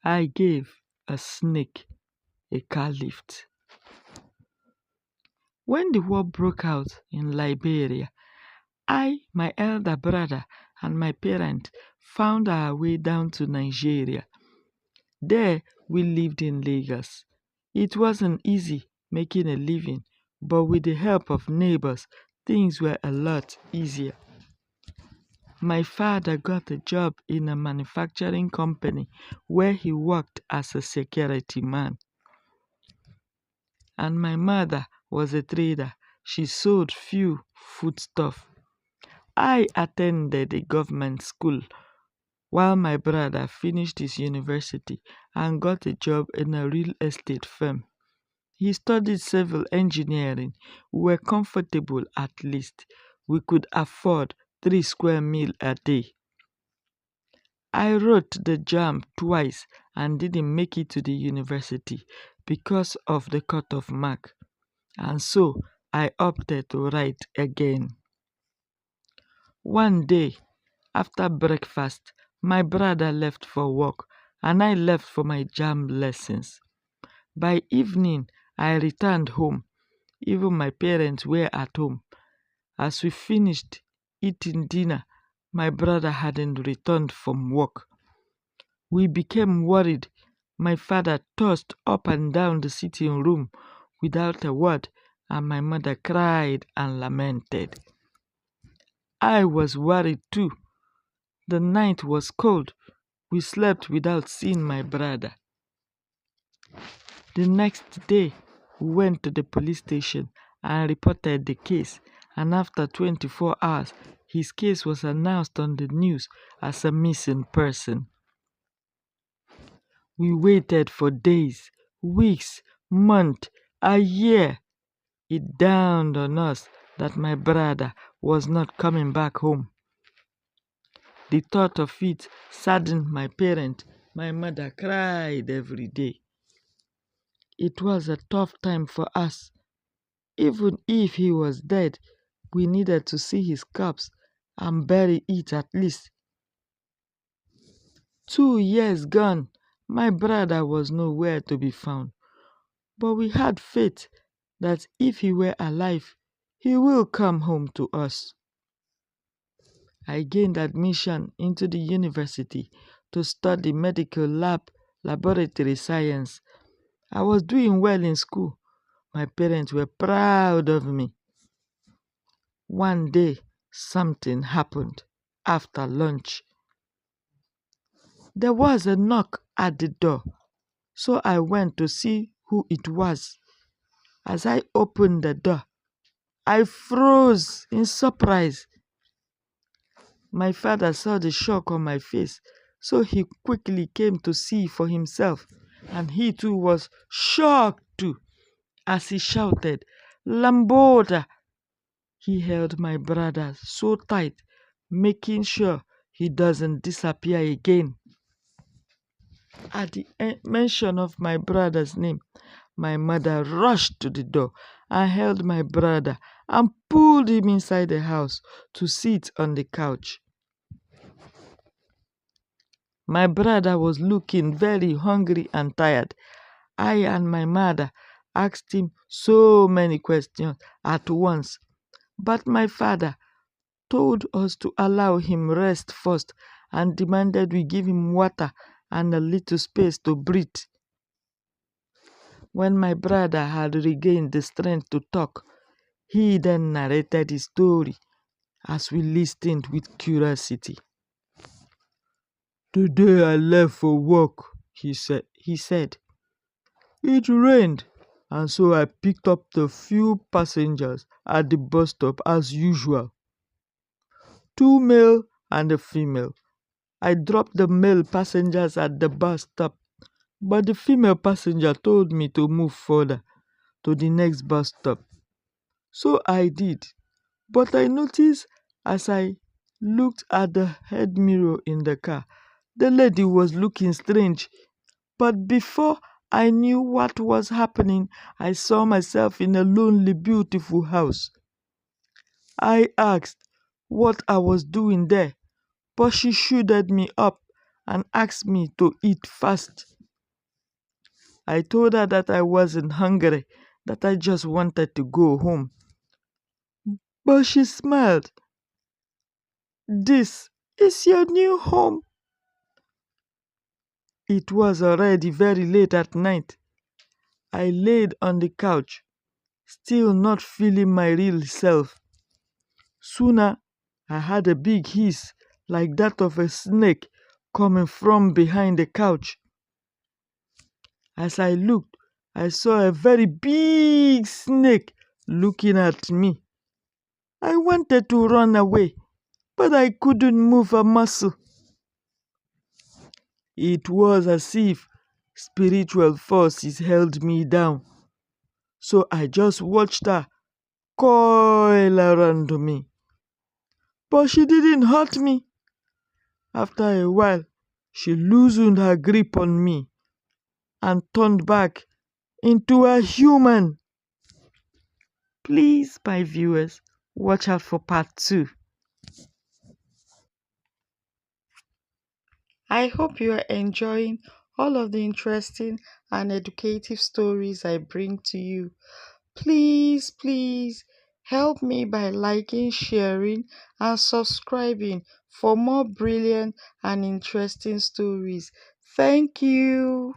I gave a snake a car lift. When the war broke out in Liberia, I, my elder brother, and my parents found our way down to Nigeria. There, we lived in Lagos. It wasn't easy making a living, but with the help of neighbors, things were a lot easier. My father got a job in a manufacturing company where he worked as a security man. And my mother was a trader. She sold few foodstuff. I attended a government school while my brother finished his university and got a job in a real estate firm. He studied civil engineering. We were comfortable at least. We could afford 3 square meal a day. I wrote the JAMB twice and didn't make it to the university because of the cutoff mark, and so I opted to write again. One day, after breakfast, my brother left for work and I left for my JAMB lessons. By evening, I returned home. Even my parents were at home. As we finished eating dinner, my brother hadn't returned from work. We became worried. My father tossed up and down the sitting room without a word, and my mother cried and lamented. I was worried too. The night was cold. We slept without seeing my brother. The next day, we went to the police station and reported the case, and after 24 hours, his case was announced on the news as a missing person. We waited for days, weeks, months, a year. It dawned on us that my brother was not coming back home. The thought of it saddened my parents. My mother cried every day. It was a tough time for us. Even if he was dead, we needed to see his corpse and bury it at least. 2 years gone, my brother was nowhere to be found. But we had faith that if he were alive, he will come home to us. I gained admission into the university to study medical laboratory science. I was doing well in school. My parents were proud of me. One day, something happened after lunch. There was a knock at the door, so I went to see who it was. As I opened the door, I froze in surprise. My father saw the shock on my face, so he quickly came to see for himself, and he too was shocked too. As he shouted, "Lamboda!" He held my brother so tight, making sure he doesn't disappear again. At the mention of my brother's name, my mother rushed to the door and held my brother and pulled him inside the house to sit on the couch. My brother was looking very hungry and tired. I and my mother asked him so many questions at once, but my father told us to allow him rest first and demanded we give him water and a little space to breathe. When my brother had regained the strength to talk, he then narrated his story as we listened with curiosity. "The day I left for work," he said, "it rained, and so I picked up the few passengers at the bus stop as usual. 2 male and a female. I dropped the male passengers at the bus stop, but the female passenger told me to move further to the next bus stop. So I did, but I noticed as I looked at the head mirror in the car, the lady was looking strange. But before I knew what was happening, I saw myself in a lonely, beautiful house. I asked what I was doing there, but she shooed me up and asked me to eat fast. I told her that I wasn't hungry, that I just wanted to go home. But she smiled. This is your new home. It was already very late at night. I laid on the couch, still not feeling my real self. Sooner, I had a big hiss, like that of a snake, coming from behind the couch. As I looked, I saw a very big snake looking at me. I wanted to run away, but I couldn't move a muscle. It was as if spiritual forces held me down. So I just watched her coil around me. But she didn't hurt me. After a while, she loosened her grip on me and turned back into a human. Please, my viewers, watch out for part 2. I hope you are enjoying all of the interesting and educative stories I bring to you. Please help me by liking, sharing, and subscribing for more brilliant and interesting stories. Thank you.